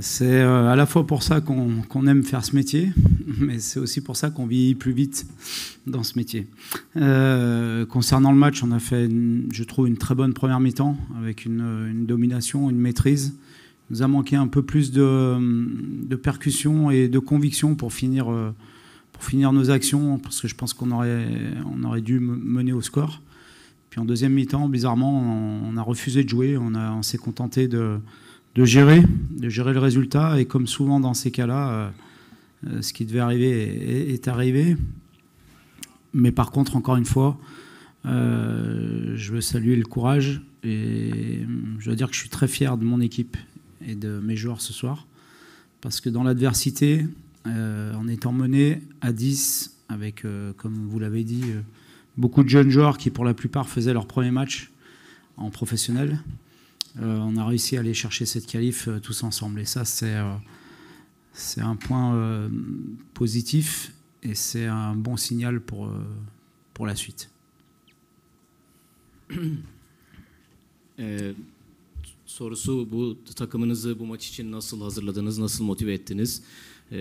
C'est à la fois pour ça qu'on aime faire ce métier, mais c'est aussi pour ça qu'on vit plus vite dans ce métier. Concernant le match, on a fait, je trouve, une très bonne première mi-temps, avec une domination, une maîtrise. Il nous a manqué un peu plus de percussion et de conviction pour finir nos actions, parce que je pense qu'on aurait dû mener au score. Puis en deuxième mi-temps, bizarrement, on a refusé de jouer, on s'est contenté de gérer le résultat. Et comme souvent dans ces cas-là, ce qui devait arriver est arrivé. Mais par contre, encore une fois, je veux saluer le courage. Et je dois dire que je suis très fier de mon équipe et de mes joueurs ce soir. Parce que dans l'adversité, en étant mené à 10, avec, comme vous l'avez dit, beaucoup de jeunes joueurs qui, pour la plupart, faisaient leur premier match en professionnel, on a réussi à aller chercher cette qualif tous ensemble. Et ça, c'est un point positif et c'est un bon signal pour la suite. Sorusu bu takımınızı bu maç için nasıl hazırladınız, nasıl motive ettiniz?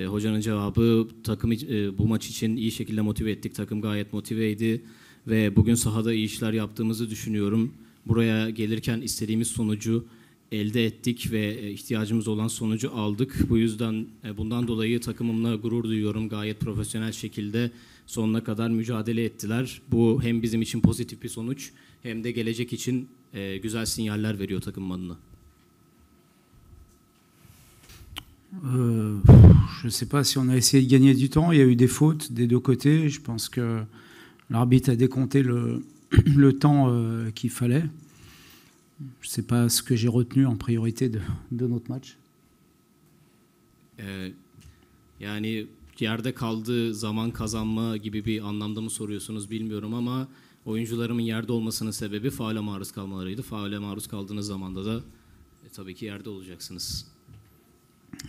Hocanın cevabı takımı bu maç için iyi şekilde motive ettik. Takım gayet motiveydi ve bugün sahada iyi işler yaptığımızı düşünüyorum. Buraya gelirken istediğimiz sonucu elde ettik ve ihtiyacımız olan sonucu aldık. Bu yüzden bundan dolayı takımımla gurur duyuyorum. Gayet profesyonel şekilde sonuna kadar mücadele ettiler. Bu hem bizim için pozitif bir sonuç hem de gelecek için güzel sinyaller veriyor takım adına. Je ne sais pas si on a essayé de gagner du temps. Il y a eu des fautes des deux côtés. Je pense que l'arbitre a décompté le temps qu'il fallait. Je ne sais pas ce que j'ai retenu en priorité de notre match. Yani yerde kaldığı zaman kazanma gibi bir anlamda mı soruyorsunuz bilmiyorum ama oyuncularımın yerde olmasının sebebi faule maruz kalmalarıydı. Faule maruz kaldığınız zamanda da tabii ki yerde olacaksınız.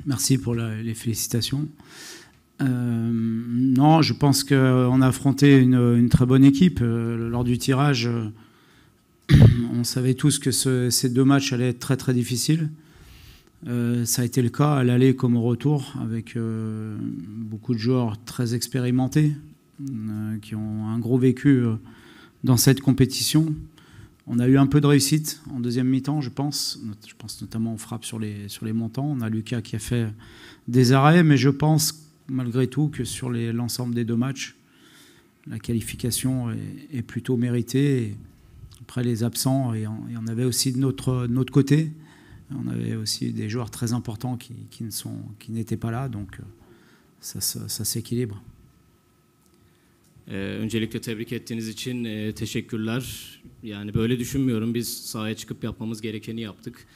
Merci pour les félicitations. Non, je pense qu'on a affronté une très bonne équipe. Lors du tirage, on savait tous que ces deux matchs allaient être très très difficiles. Ça a été le cas à l'aller comme au retour, avec beaucoup de joueurs très expérimentés qui ont un gros vécu dans cette compétition. On a eu un peu de réussite en deuxième mi-temps, je pense. Je pense notamment aux frappes sur les montants. On a Lucas qui a fait des arrêts, mais je pense malgré tout que sur l'ensemble des deux matchs, la qualification est plutôt méritée. Et après les absents, et on avait aussi de notre côté, on avait aussi des joueurs très importants qui n'étaient pas là, donc ça s'équilibre. Öncelikle tebrik ettiğiniz için teşekkürler. Yani böyle düşünmüyorum. Biz sahaya çıkıp yapmamız gerekeni yaptık.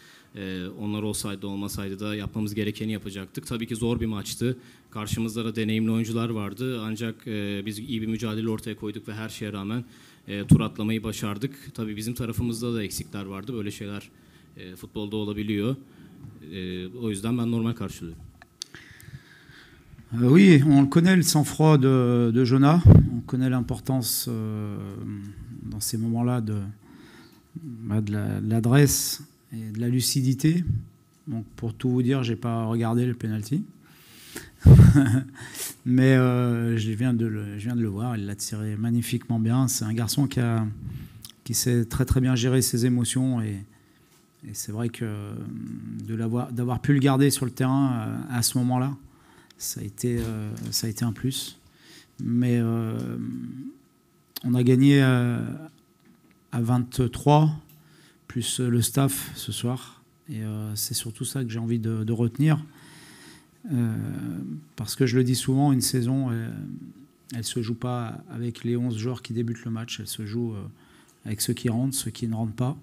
Onlar olsaydı olmasaydı da yapmamız gerekeni yapacaktık. Tabii ki zor bir maçtı. Karşımızda da deneyimli oyuncular vardı. Ancak biz iyi bir mücadele ortaya koyduk ve her şeye rağmen tur atlamayı başardık. Tabii bizim tarafımızda da eksikler vardı. Böyle şeyler futbolda olabiliyor. O yüzden ben normal karşılıyorum. Oui, on connaît le sang-froid de Jonas. On connaît l'importance dans ces moments-là de l'adresse et de la lucidité. Donc pour tout vous dire, j'ai pas regardé le penalty, mais je viens de le voir. Il l'a tiré magnifiquement bien. C'est un garçon qui sait très très bien gérer ses émotions et c'est vrai que d'avoir pu le garder sur le terrain à ce moment-là, ça a été un plus. Mais on a gagné à 23, plus le staff ce soir. Et c'est surtout ça que j'ai envie de retenir. Parce que je le dis souvent, une saison, elle ne se joue pas avec les 11 joueurs qui débutent le match. Elle se joue avec ceux qui rentrent, ceux qui ne rentrent pas.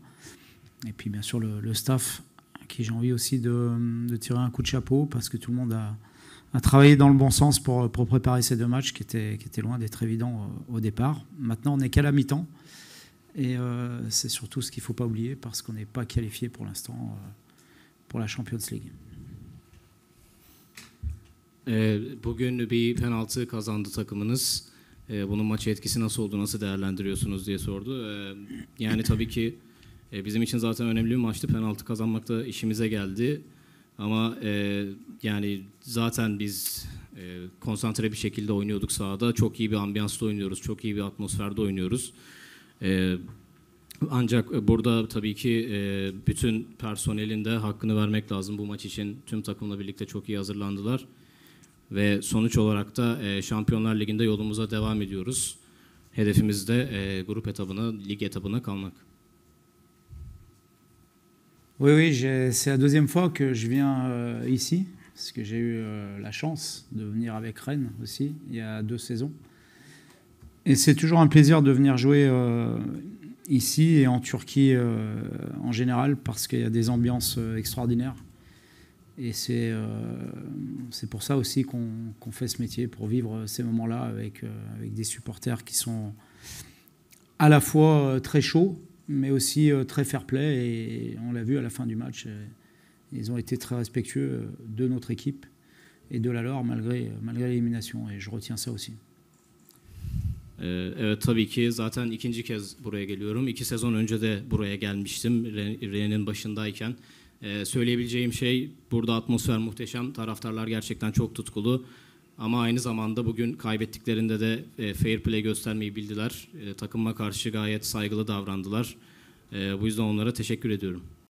Et puis bien sûr le staff, à qui j'ai envie aussi de tirer un coup de chapeau, parce que tout le monde a travaillé dans le bon sens pour préparer ces deux matchs qui étaient loin d'être évidents au départ. Maintenant, on n'est qu'à la mi-temps. Et c'est surtout ce qu'il ne faut pas oublier, parce qu'on n'est pas qualifié pour l'instant pour la Champions League. Bugün bir penaltı kazandı takımınız. Bunun maça etkisi nasıl oldu, nasıl değerlendiriyorsunuz diye sordu. Yani tabii ki bizim için zaten önemli bir maçtı. Penaltı kazanmak da işimize geldi. Ama yani zaten biz konsantre bir şekilde oynuyorduk sahada. Çok iyi bir ambiyansta oynuyoruz, çok iyi bir atmosferde oynuyoruz. Ancak burada tabii ki bütün personelin de hakkını vermek lazım. Bu maç için tüm takımla birlikte çok iyi hazırlandılar. Ve sonuç olarak da Şampiyonlar Ligi'nde yolumuza devam ediyoruz. Hedefimiz de grup etabına, lig etabına kalmak. Oui, oui, c'est la deuxième fois que je viens ici, parce que j'ai eu la chance de venir avec Rennes aussi, il y a 2 saisons. Et c'est toujours un plaisir de venir jouer ici et en Turquie en général, parce qu'il y a des ambiances extraordinaires. Et c'est pour ça aussi qu'on fait ce métier, pour vivre ces moments-là avec des supporters qui sont à la fois très chauds, mais aussi très fair-play. Et on l'a vu à la fin du match, ils ont été très respectueux de notre équipe et de la leur malgré l'élimination. Et je retiens ça aussi. Evet, tabii ki zaten ikinci kez buraya geliyorum. 2 sezon önce de buraya gelmiştim Rennes'in başındayken. Söyleyebileceğim şey, burada atmosfer muhteşem, taraftarlar gerçekten çok tutkulu. Ama aynı zamanda bugün kaybettiklerinde de fair play göstermeyi bildiler. Takıma karşı gayet saygılı davrandılar. Bu yüzden onlara teşekkür ediyorum.